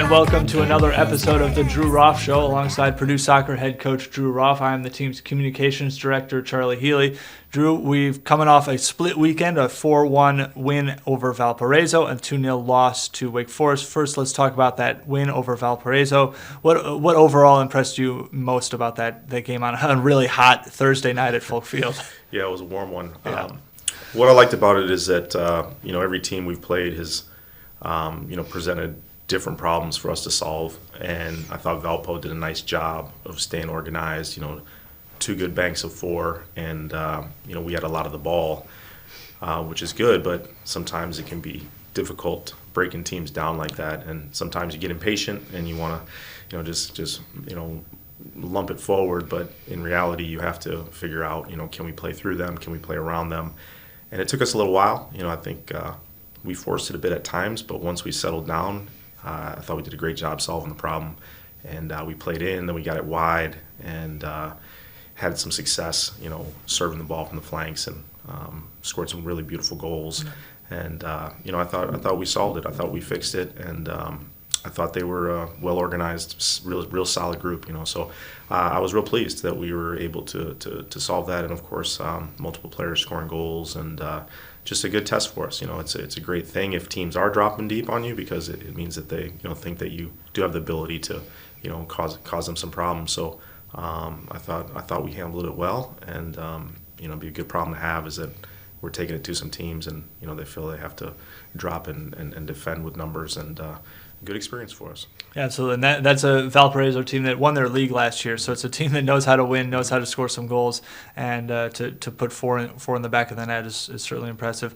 and welcome to another episode of the Drew Roff Show alongside Purdue soccer head coach Drew Roff. I am the team's communications director, Charlie Healy. Drew, we've coming off a split weekend, a 4-1 win over Valparaiso and 2-0 loss to Wake Forest. First, let's talk about that win over Valparaiso. What overall impressed you most about that game on a really hot Thursday night at Folk Field? Yeah, it was a warm one. Yeah. What I liked about it is that every team we've played has presented different problems for us to solve, and I thought Valpo did a nice job of staying organized. Two good banks of four, and we had a lot of the ball, which is good, but sometimes it can be difficult breaking teams down like that, and sometimes you get impatient and you want to just lump it forward, but in reality you have to figure out, can we play through them, can we play around them? And it took us a little while. I think we forced it a bit at times, but once we settled down, I thought we did a great job solving the problem. And we played in, then we got it wide, and had some success, serving the ball from the flanks, and scored some really beautiful goals. And I thought we solved it. I thought we fixed it, and I thought they were a well organized, real solid group. So I was real pleased that we were able to solve that, and of course multiple players scoring goals, and just a good test for us. It's a great thing if teams are dropping deep on you, because it means that they think that you do have the ability to cause them some problems. So I thought we handled it well, and be a good problem to have is that we're taking it to some teams, and they feel they have to drop and defend with numbers, and good experience for us. Yeah, absolutely. And that's a Valparaiso team that won their league last year, so it's a team that knows how to win, knows how to score some goals, and to put four in the back of the net is certainly impressive.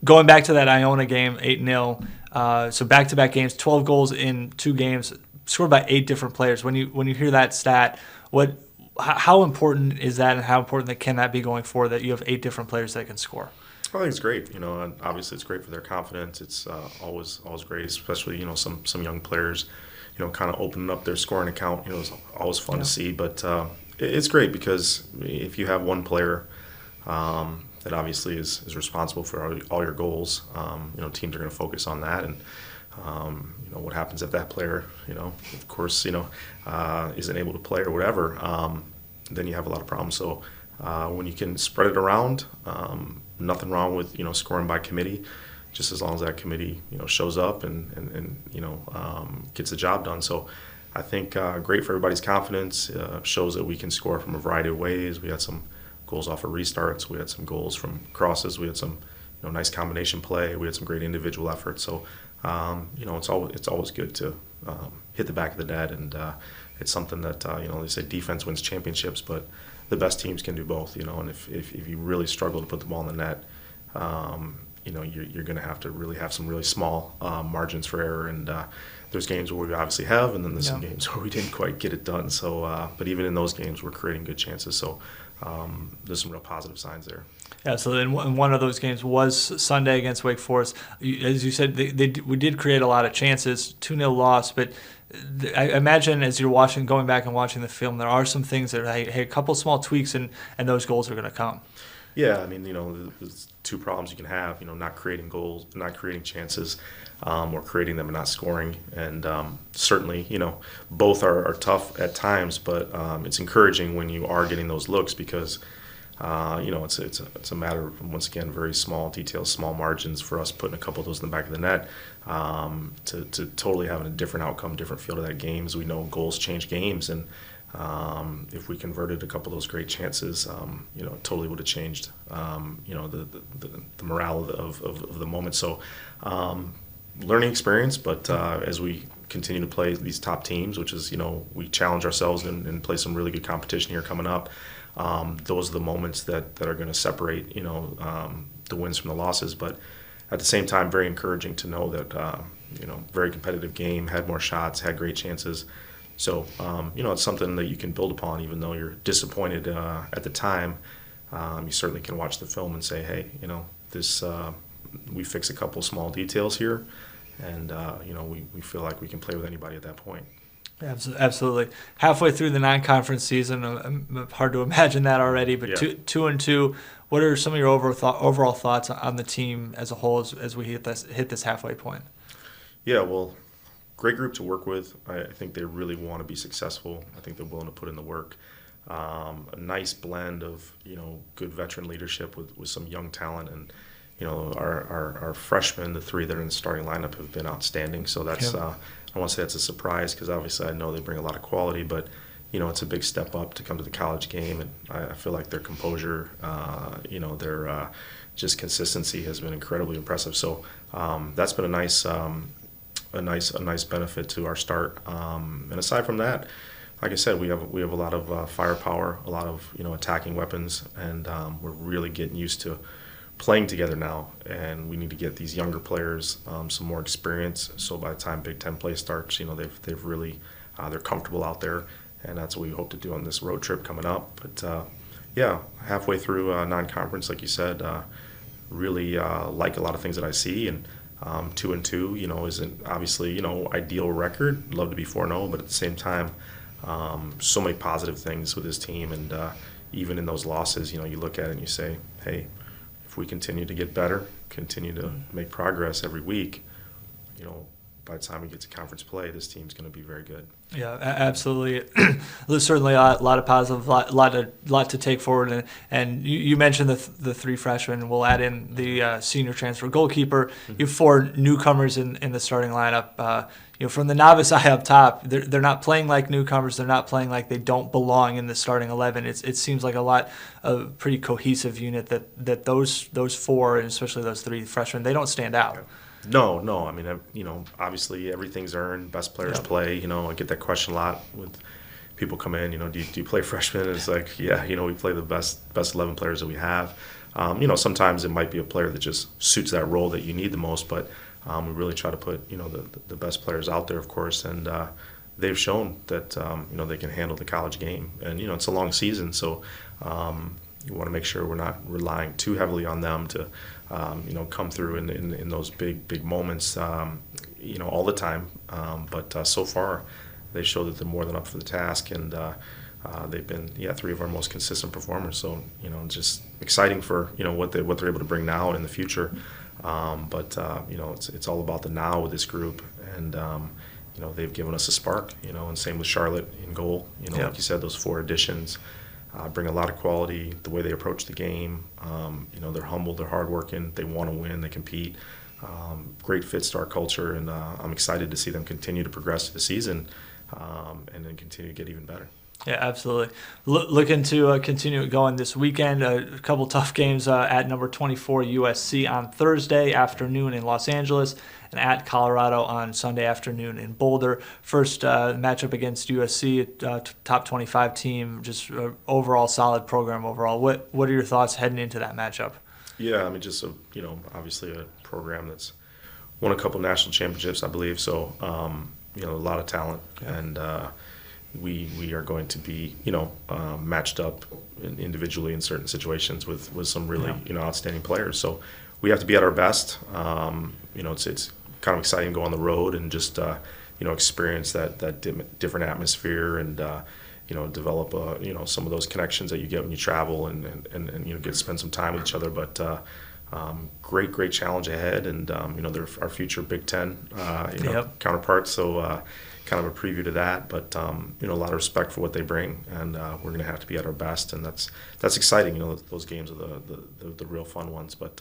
Going back to that Iona game, 8-0, so back-to-back games, 12 goals in 2 games, scored by 8 different players. When you hear that stat, how important is that, and how important can that be going forward, that you have 8 different players that can score? I think it's great. And obviously it's great for their confidence. It's always great, especially some young players, kind of opening up their scoring account. It's always fun to see. But it's great because if you have one player that obviously is responsible for all your goals, teams are going to focus on that. And what happens if that player, of course, isn't able to play or whatever, then you have a lot of problems. So when you can spread it around, nothing wrong with scoring by committee, just as long as that committee shows up and gets the job done. So I think great for everybody's confidence. Shows that we can score from a variety of ways. We had some goals off of restarts. We had some goals from crosses. We had some nice combination play. We had some great individual efforts. So it's always good to hit the back of the net, and it's something that they say defense wins championships, but the best teams can do both, and if you really struggle to put the ball in the net, you're going to have to really have some really small margins for error, and there's games where we obviously have, and then there's some games where we didn't quite get it done. So, but even in those games, we're creating good chances. So there's some real positive signs there. Yeah, so then one of those games was Sunday against Wake Forest. As you said, we did create a lot of chances, 2-0 loss, but I imagine as you're going back and watching the film, there are some things that, hey, a couple small tweaks and those goals are going to come. Yeah, I mean, there's 2 problems you can have, not creating goals, not creating chances, or creating them and not scoring. And certainly, both are tough at times, but it's encouraging when you are getting those looks, because it's a matter of, once again, very small details, small margins for us putting a couple of those in the back of the net to totally having a different outcome, different feel to that game. As we know, goals change games, and if we converted a couple of those great chances, it totally would have changed, the morale of the moment. So learning experience, but as we continue to play these top teams, which is, we challenge ourselves and play some really good competition here coming up. Those are the moments that are going to separate, the wins from the losses. But at the same time, very encouraging to know that, very competitive game, had more shots, had great chances. So, it's something that you can build upon, even though you're disappointed at the time. You certainly can watch the film and say, hey, this we fix a couple small details here, and we feel like we can play with anybody at that point. Absolutely. Halfway through the non-conference season, hard to imagine that already, but 2-2. What are some of your overall thoughts on the team as a whole as we hit this halfway point? Yeah, well, great group to work with. I think they really want to be successful. I think they're willing to put in the work. A nice blend of good veteran leadership with some young talent, and our freshmen, the three that are in the starting lineup, have been outstanding. So that's I don't want to say that's a surprise, because obviously I know they bring a lot of quality, but it's a big step up to come to the college game, and I feel like their composure, their just consistency has been incredibly impressive. So that's been a nice benefit to our start. And aside from that, like I said, we have a lot of firepower, a lot of attacking weapons, and we're really getting used to playing together now. And we need to get these younger players some more experience, so by the time Big Ten play starts, they've really they're comfortable out there, and that's what we hope to do on this road trip coming up. But halfway through non-conference, like you said, really like a lot of things that I see, and 2-2, isn't obviously ideal record. Love to be 4-0, but at the same time, so many positive things with this team, and even in those losses, you look at it and you say, hey, if we continue to get better, continue to make progress every week, by the time we get to conference play, this team's going to be very good. Yeah, absolutely. There's certainly a lot of positive, lot to take forward. And you mentioned the three freshmen. We'll add in the senior transfer goalkeeper. You have four newcomers in the starting lineup. From the novice eye up top, they're not playing like newcomers. They're not playing like they don't belong in the starting 11. It seems like a pretty cohesive unit that those four, and especially those three freshmen, they don't stand out. Yeah. No. I mean, obviously everything's earned. Best players play. I get that question a lot with people come in. Do you play freshmen? And it's like, yeah, we play the best 11 players that we have. Sometimes it might be a player that just suits that role that you need the most, but we really try to put the best players out there, of course, and they've shown that they can handle the college game, and it's a long season, so you want to make sure we're not relying too heavily on them to come through in those big moments all the time, but so far they show that they're more than up for the task, and they've been three of our most consistent performers, so just exciting for what they're able to bring now and in the future. But it's all about the now with this group, and they've given us a spark, and same with Charlotte in goal. Like you said, those four additions bring a lot of quality. The way they approach the game, they're humble, they're hardworking, they want to win, they compete. Great fits to our culture, and I'm excited to see them continue to progress through the season, and then continue to get even better. Yeah, absolutely. Looking to continue going this weekend. A couple tough games at number 24 USC on Thursday afternoon in Los Angeles, and at Colorado on Sunday afternoon in Boulder. First matchup against USC, top 25 team, just overall solid program overall. What are your thoughts heading into that matchup? Yeah, I mean, just obviously a program that's won a couple national championships, I believe. So a lot of talent, and we are going to be matched up individually in certain situations with some really outstanding players. So we have to be at our best. It's kind of exciting to go on the road and just experience that different atmosphere, and develop some of those connections that you get when you travel, and get to spend some time with each other. But great challenge ahead, and they're our future Big Ten counterparts. So kind of a preview to that, but a lot of respect for what they bring, and we're going to have to be at our best, and that's exciting. Those games are the real fun ones, but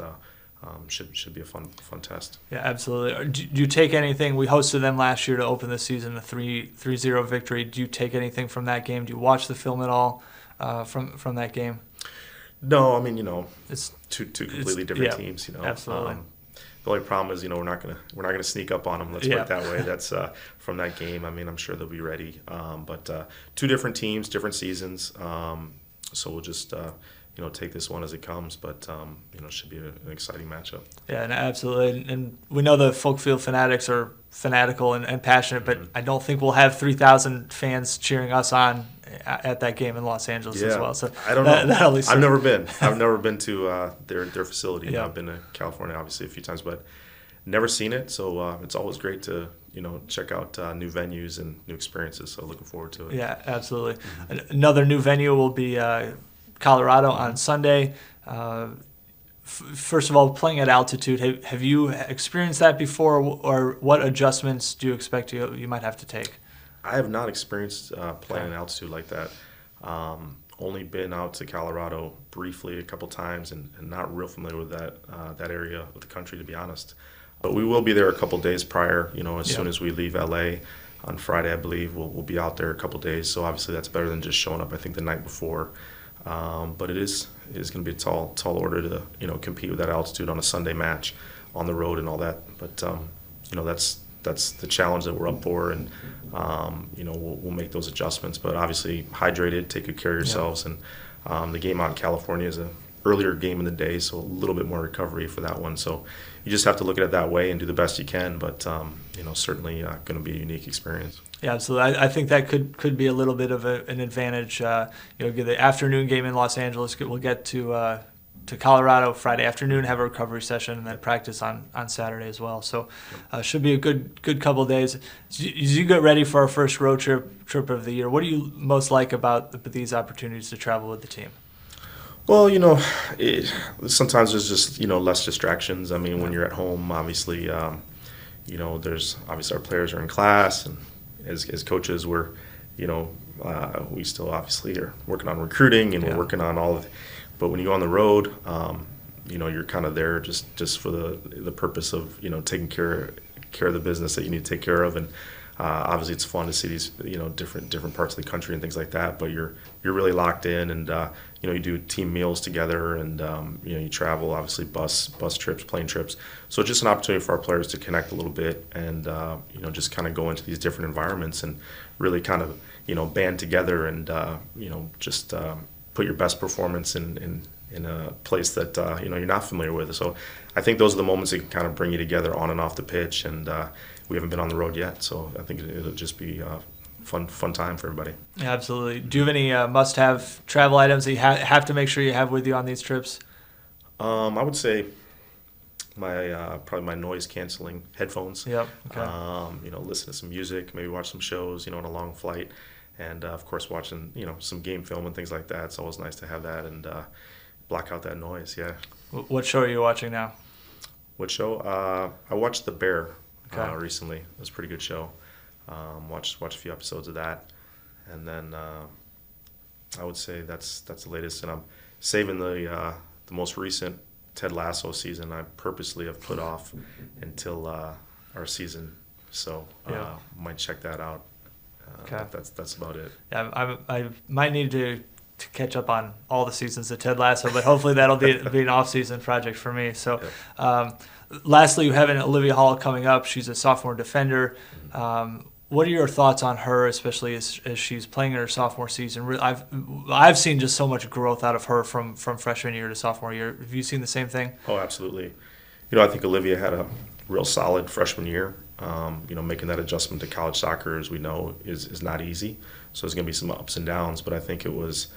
should be a fun test. Yeah, absolutely. Do you take anything? We hosted them last year to open the season, a 3-0 victory. Do you take anything from that game? Do you watch the film at all from that game? No, I mean, it's two completely different teams. Absolutely. The only problem is, we're not gonna sneak up on them. Let's put it that way. That's from that game. I mean, I'm sure they'll be ready. But two different teams, different seasons. So we'll just take this one as it comes. But it should be an exciting matchup. Yeah, and absolutely. And we know the Folkfield Fanatics are fanatical and passionate, but I don't think we'll have 3,000 fans cheering us on at that game in Los Angeles as well. So I don't know. I've never been. I've never been to their facility. I've been to California obviously a few times, but never seen it. So it's always great to check out new venues and new experiences. So looking forward to it. Yeah, absolutely. Another new venue will be Colorado on Sunday. First of all, playing at altitude, have you experienced that before, or what adjustments do you expect you might have to take? I have not experienced playing at altitude like that. Only been out to Colorado briefly a couple times, and not real familiar with that area of the country, to be honest. But we will be there a couple days prior. As soon as we leave LA on Friday, I believe we'll be out there a couple days. So obviously that's better than just showing up, I think, the night before. But it is going to be a tall order to compete with that altitude on a Sunday match on the road and all that. But that's the challenge that we're up for, and we'll make those adjustments. But obviously, hydrated, take good care of yourselves, and the game out in California is a earlier game in the day, so a little bit more recovery for that one. So you just have to look at it that way and do the best you can. But certainly going to be a unique experience. Yeah, absolutely. I think that could be a little bit of an advantage. Get the afternoon game in Los Angeles. We'll get to Colorado Friday afternoon, have a recovery session, and then practice on Saturday as well. So should be a good couple of days. As you get ready for our first road trip of the year, what do you most like about these opportunities to travel with the team? Well, sometimes there's just less distractions. I mean, when you're at home, obviously, there's obviously our players are in class, and as coaches, we're we still obviously are working on recruiting, and we're working on all of. But when you go on the road, you're kind of there just for the purpose of taking care of the business that you need to take care of, and obviously it's fun to see these different parts of the country and things like that. But you're really locked in, and you do team meals together, and you travel, obviously bus trips, plane trips. So it's just an opportunity for our players to connect a little bit, and just kind of go into these different environments and really kind of band together, and just put your best performance in a place that you're not familiar with. So I think those are the moments that can kind of bring you together on and off the pitch, and we haven't been on the road yet, so I think it'll just be a fun time for everybody. Yeah, absolutely. Do you have any must-have travel items that you have to make sure you have with you on these trips? I would say probably my noise-canceling headphones. Yep. Okay. Listen to some music, maybe watch some shows, on a long flight. And, of course, watching, some game film and things like that. It's always nice to have that and block out that noise, yeah. What show are you watching now? What show? I watched The Bear recently. It was a pretty good show. Watched a few episodes of that. And then I would say that's the latest. And I'm saving the most recent Ted Lasso season. I purposely have put off until our season. So might check that out. Okay. That's about it. Yeah, I might need to catch up on all the seasons of Ted Lasso, but hopefully that'll be an off-season project for me. So, lastly, you have Olivia Hall coming up. She's a sophomore defender. What are your thoughts on her, especially as she's playing in her sophomore season? I've seen just so much growth out of her from freshman year to sophomore year. Have you seen the same thing? Oh, absolutely. I think Olivia had a real solid freshman year. Making that adjustment to college soccer, as we know, is not easy. So there's going to be some ups and downs. But I think it was,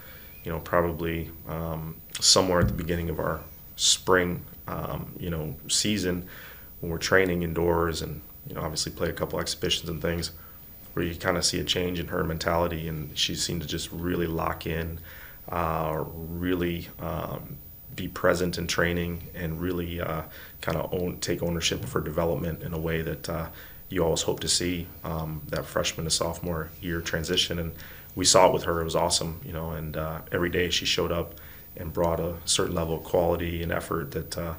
probably somewhere at the beginning of our spring, season when we're training indoors and, obviously play a couple exhibitions and things, where you kind of see a change in her mentality, and she seemed to just really lock in, really be present in training, and really kind of take ownership of her development in a way that you always hope to see that freshman to sophomore year transition. And we saw it with her. It was awesome, and every day she showed up and brought a certain level of quality and effort that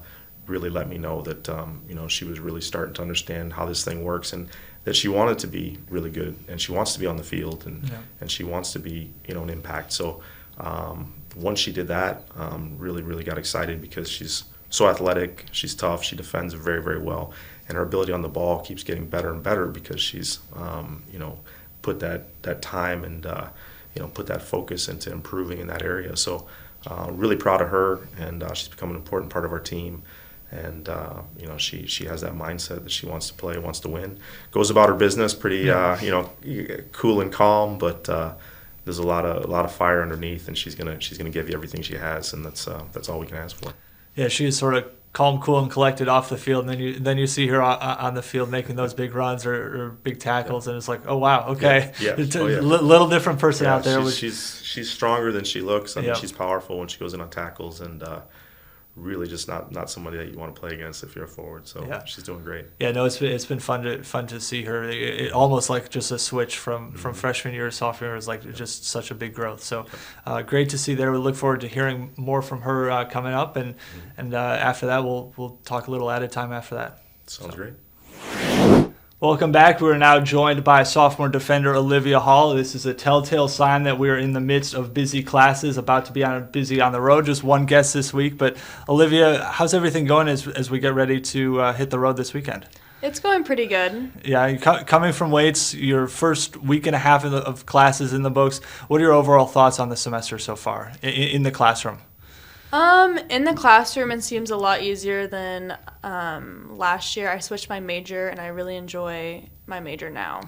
really let me know that she was really starting to understand how this thing works, and that she wanted to be really good, and she wants to be on the field, and she wants to be an impact. So once she did that, really got excited, because she's so athletic, she's tough, she defends very, very well, and her ability on the ball keeps getting better and better, because she's put that time and put that focus into improving in that area. So really proud of her, and she's become an important part of our team. And she has that mindset that she wants to play, wants to win. Goes about her business pretty cool and calm, but there's a lot of fire underneath, and she's gonna give you everything she has, and that's all we can ask for. Yeah, she's sort of calm, cool, and collected off the field, and then you see her on the field making those big runs or big tackles, and it's like, oh wow, okay, it's a little different person out there. She's stronger than she looks. I mean, she's powerful when she goes in on tackles, and really just not somebody that you want to play against if you're a forward. So she's doing great. Yeah, no, it's been fun to see her. It almost like just a switch from freshman year to sophomore year is like just such a big growth. So great to see there. We look forward to hearing more from her coming up, and after that we'll talk a little added time after that. Sounds great. Welcome back. We're now joined by sophomore defender Olivia Hall. This is a telltale sign that we're in the midst of busy classes, about to be busy on the road. Just one guest this week. But Olivia, how's everything going as we get ready to hit the road this weekend? It's going pretty good. Yeah, coming from weights, your first week and a half of classes in the books. What are your overall thoughts on the semester so far in the classroom? In the classroom, it seems a lot easier than last year. I switched my major, and I really enjoy my major now.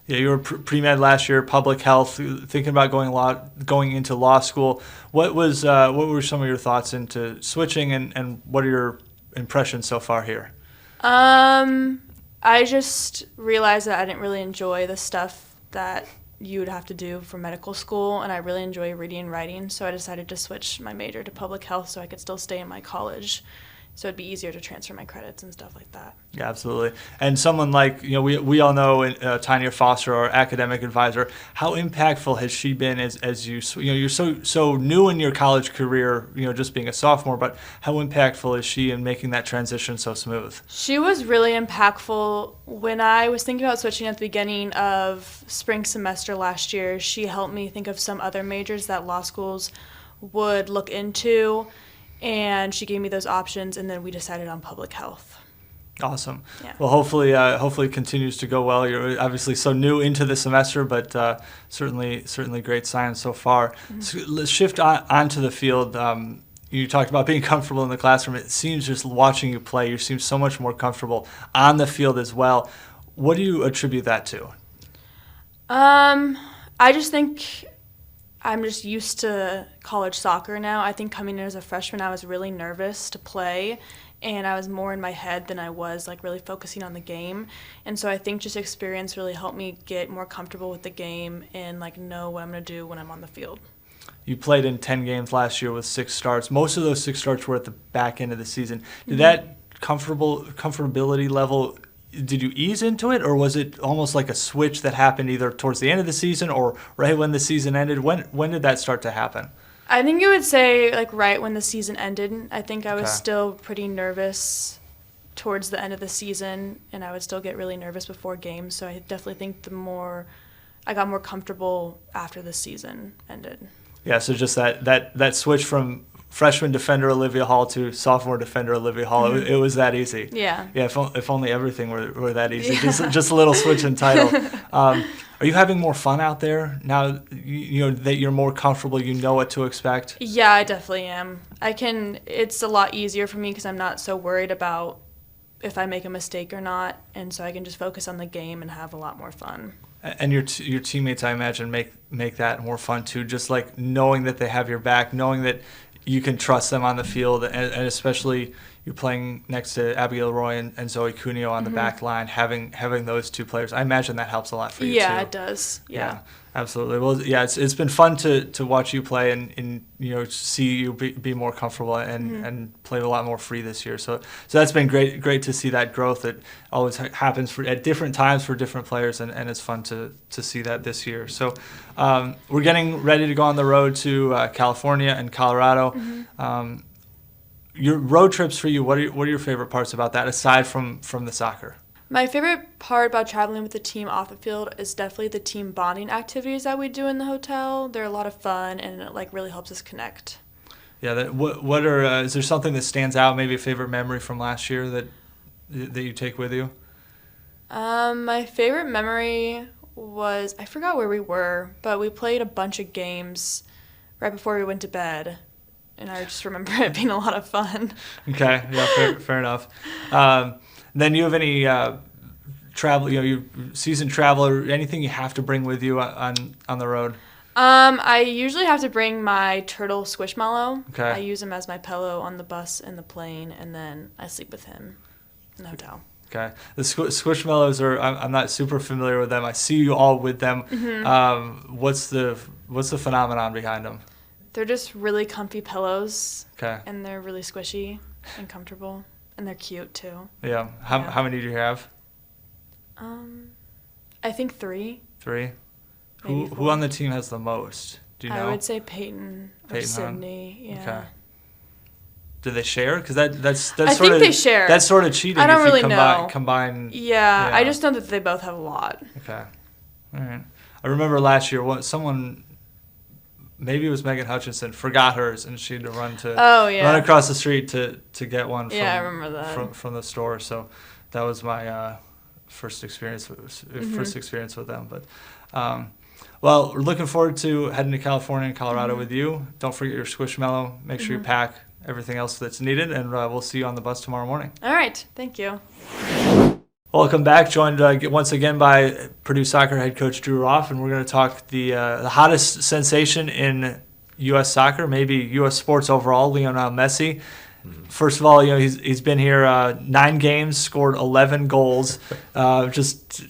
Yeah, you were pre-med last year, public health, thinking about going into law school. What were some of your thoughts into switching, and what are your impressions so far here? I just realized that I didn't really enjoy the stuff that you would have to do for medical school, and I really enjoy reading and writing, so I decided to switch my major to public health so I could still stay in my college, so it'd be easier to transfer my credits and stuff like that. Yeah, absolutely. And someone like, we all know Tanya Foster, our academic advisor. How impactful has she been as you're so new in your college career, just being a sophomore, but how impactful is she in making that transition so smooth? She was really impactful. When I was thinking about switching at the beginning of spring semester last year, she helped me think of some other majors that law schools would look into, and she gave me those options, and then we decided on public health. Awesome. Yeah. Well, hopefully it continues to go well. You're obviously so new into the semester, but certainly great signs so far. Mm-hmm. So let's shift onto the field. You talked about being comfortable in the classroom. It seems just watching you play, you seem so much more comfortable on the field as well. What do you attribute that to? I just think I'm just used to college soccer now. I think coming in as a freshman, I was really nervous to play, and I was more in my head than I was really focusing on the game. And so I think just experience really helped me get more comfortable with the game and know what I'm going to do when I'm on the field. You played in 10 games last year with 6 starts. Most of those 6 starts were at the back end of the season. Did that comfortability level, did you ease into it, or was it almost like a switch that happened either towards the end of the season or right when the season ended? When did that start to happen? I think you would say right when the season ended. I think I was still pretty nervous towards the end of the season, and I would still get really nervous before games. So I definitely think I got more comfortable after the season ended. Yeah, so just that switch from freshman defender Olivia Hall to sophomore defender Olivia Hall, mm-hmm. it was that easy. Yeah. Yeah, if only everything were that easy. Yeah. Just a little switch in title. Are you having more fun out there now that you're more comfortable, you know what to expect? Yeah, I definitely am. It's a lot easier for me because I'm not so worried about if I make a mistake or not, and so I can just focus on the game and have a lot more fun. And your teammates, I imagine, make that more fun too, just knowing that they have your back, knowing that you can trust them on the field, and especially you're playing next to Abigail Roy and Zoe Cuneo on the mm-hmm. back line, having those 2 players. I imagine that helps a lot for you too. Yeah, it does. Yeah. Absolutely. Well, yeah, it's been fun to watch you play and see you be more comfortable and play a lot more free this year. So that's been great to see that growth. It always happens at different times for different players, and it's fun to see that this year. So we're getting ready to go on the road to California and Colorado. Mm-hmm. Your road trips for you, what are your favorite parts about that aside from the soccer? My favorite part about traveling with the team off the field is definitely the team bonding activities that we do in the hotel. They're a lot of fun, and it really helps us connect. Yeah. Is there something that stands out? Maybe a favorite memory from last year that you take with you? My favorite memory was, I forgot where we were, but we played a bunch of games right before we went to bed, and I just remember it being a lot of fun. Okay. Yeah. Fair enough. Then you have any travel, your season travel or anything you have to bring with you on the road? I usually have to bring my turtle Squishmallow. Okay. I use him as my pillow on the bus and the plane, and then I sleep with him in the hotel. Okay. The Squishmallows I'm not super familiar with them. I see you all with them. Mm-hmm. What's the phenomenon behind them? They're just really comfy pillows. Okay. And they're really squishy and comfortable. And they're cute, too. Yeah. How many do you have? I think 3. 3? Maybe Who 4. on the team has the most? Do you know? I would say Peyton or Peyton, huh? Sydney. Yeah. Okay. Do they share? Because that's I sort think of they share. That's sort of cheating. I don't if you really know. Combine. Yeah, Yeah. I just know that they both have a lot. Okay. All right. I remember last year someone, maybe it was Megan Hutchinson, forgot hers and she had to run run across the street to get one. I remember that from the store. So that was my first experience with them. But well, we're looking forward to heading to California and Colorado with you. Don't forget your Squishmallow. Make sure you pack everything else that's needed, and we'll see you on the bus tomorrow morning. All right. Thank you. Welcome back. Joined once again by Purdue soccer head coach Drew Roff, and we're going to talk the hottest sensation in U.S. soccer, maybe U.S. sports overall, Lionel Messi. First of all, he's been here 9 games, scored 11 goals. Just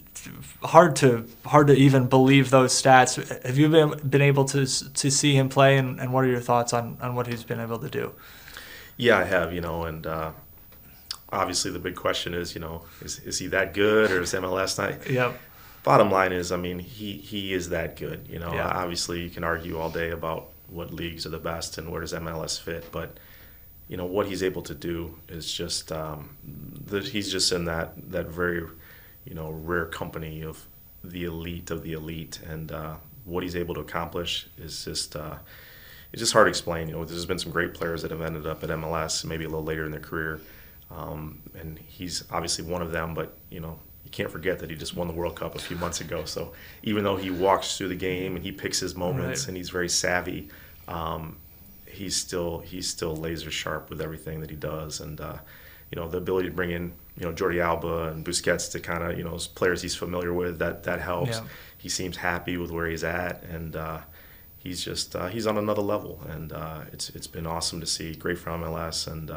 hard to even believe those stats. Have you been able to see him play, and what are your thoughts on what he's been able to do? Yeah, I have, and obviously the big question is, is he that good, or is MLS not? Yep. Bottom line is, he is that good. Yeah. Obviously you can argue all day about what leagues are the best and where does MLS fit, but what he's able to do is just he's just in that very rare company of the elite, and what he's able to accomplish is just it's just hard to explain. There's been some great players that have ended up at MLS maybe a little later in their career, and he's obviously one of them. But you can't forget that he just won the World Cup a few months ago. So even though he walks through the game and he picks his moments and he's very savvy, he's still laser sharp with everything that he does, and the ability to bring in Jordi Alba and Busquets to kind of players he's familiar with, that helps. Yeah. He seems happy with where he's at, and he's just he's on another level, and it's been awesome to see. Great for MLS, and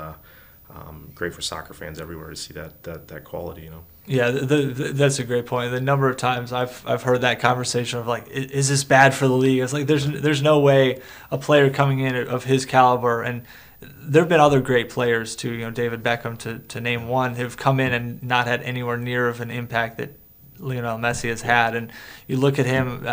great for soccer fans everywhere to see that quality. Yeah, that's a great point. The number of times I've heard that conversation of like, is this bad for the league? It's like there's no way a player coming in of his caliber, and there have been other great players too. David Beckham to name one, who've come in and not had anywhere near of an impact that Lionel Messi has had. And you look at him,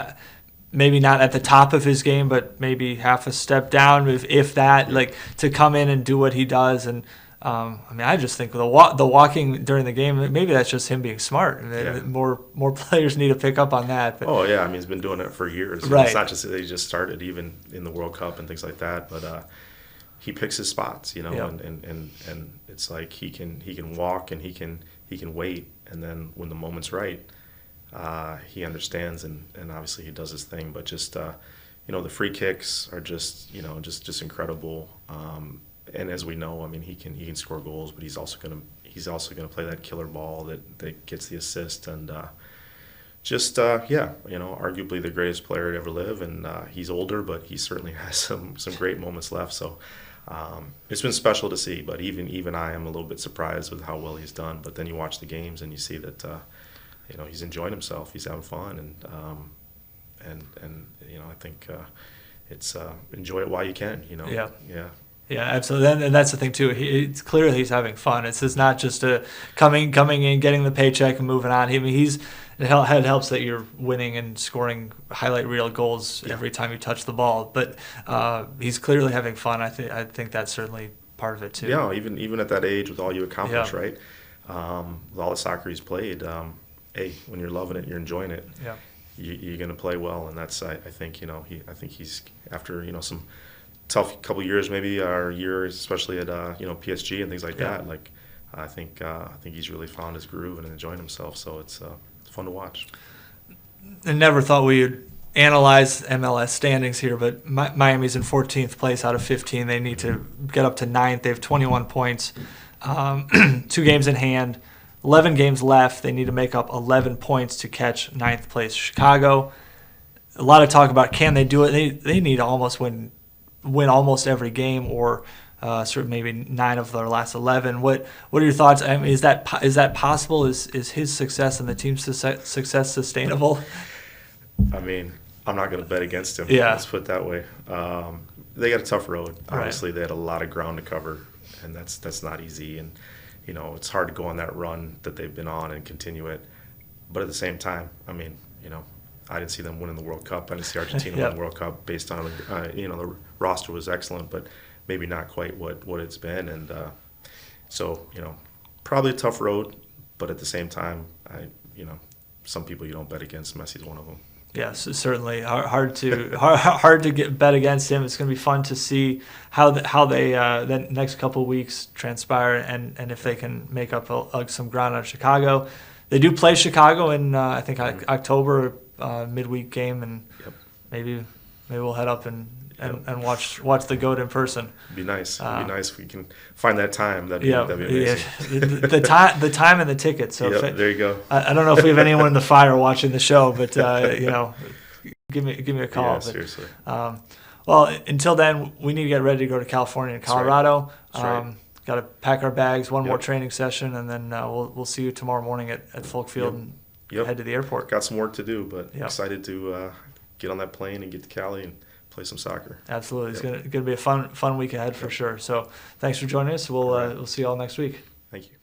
maybe not at the top of his game, but maybe half a step down, if that. Like to come in and do what he does, and I just think the walking during the game, maybe that's just him being smart. More players need to pick up on that. But, oh yeah, he's been doing it for years. Right. It's not just that he just started, even in the World Cup and things like that, but he picks his spots, Yep. and it's like he can walk and he can wait, and then when the moment's right, he understands, and obviously he does his thing. But just the free kicks are just incredible. And as we know, he can score goals, but he's also gonna play that killer ball that gets the assist, and arguably the greatest player to ever live. And he's older, but he certainly has some great moments left. So it's been special to see. But even I am a little bit surprised with how well he's done. But then you watch the games and you see that he's enjoying himself, he's having fun, and I think it's enjoy it while you can. Yeah. Yeah. Yeah, absolutely, and that's the thing too. It's clearly he's having fun. It's not just coming in, getting the paycheck, and moving on. It helps that you're winning and scoring highlight reel goals every time you touch the ball. But he's clearly having fun. I think that's certainly part of it too. Yeah, even at that age, with all you accomplish, right? With all the soccer he's played, when you're loving it, you're enjoying it. Yeah, you're going to play well, and that's I think he's after some tough couple years, maybe, or years, especially at PSG and things like that. Like I think he's really found his groove and enjoying himself. So it's fun to watch. I never thought we would analyze MLS standings here, but Miami's in 14th place out of 15. They need to get up to 9th. They have 21 points, 2 games in hand, 11 games left. They need to make up 11 points to catch 9th place Chicago. A lot of talk about can they do it. They need to almost win almost every game, or maybe 9 of their last 11. What are your thoughts? Is that possible? Is his success and the team's success sustainable? I'm not going to bet against him. Yeah. Let's put it that way. they got a tough road. Right. Obviously, they had a lot of ground to cover, and that's not easy. And it's hard to go on that run that they've been on and continue it. But at the same time, I mean, I didn't see them winning the World Cup. I didn't see Argentina win the World Cup based on the roster was excellent, but maybe not quite what it's been. And so probably a tough road, but at the same time, some people you don't bet against. Messi's one of them. Yes, certainly hard to bet against him. It's going to be fun to see how they the next couple of weeks transpire, and if they can make up some ground on Chicago. They do play Chicago in I think October midweek game, and maybe we'll head up and watch the GOAT in person. It'd be nice. It'd be nice if we can find that time. That'd be amazing. Yeah. the time and the ticket. So there you go. I don't know if we have anyone in the fire watching the show, but give me a call. Yeah, seriously. Well, until then, we need to get ready to go to California and Colorado. That's right. Got to pack our bags, one more training session, and then we'll see you tomorrow morning at Folk Field and head to the airport. Got some work to do, but excited to get on that plane and get to Cali and play some soccer. Absolutely. It's going to be a fun week ahead for sure. So thanks for joining us. We'll see you all next week. Thank you.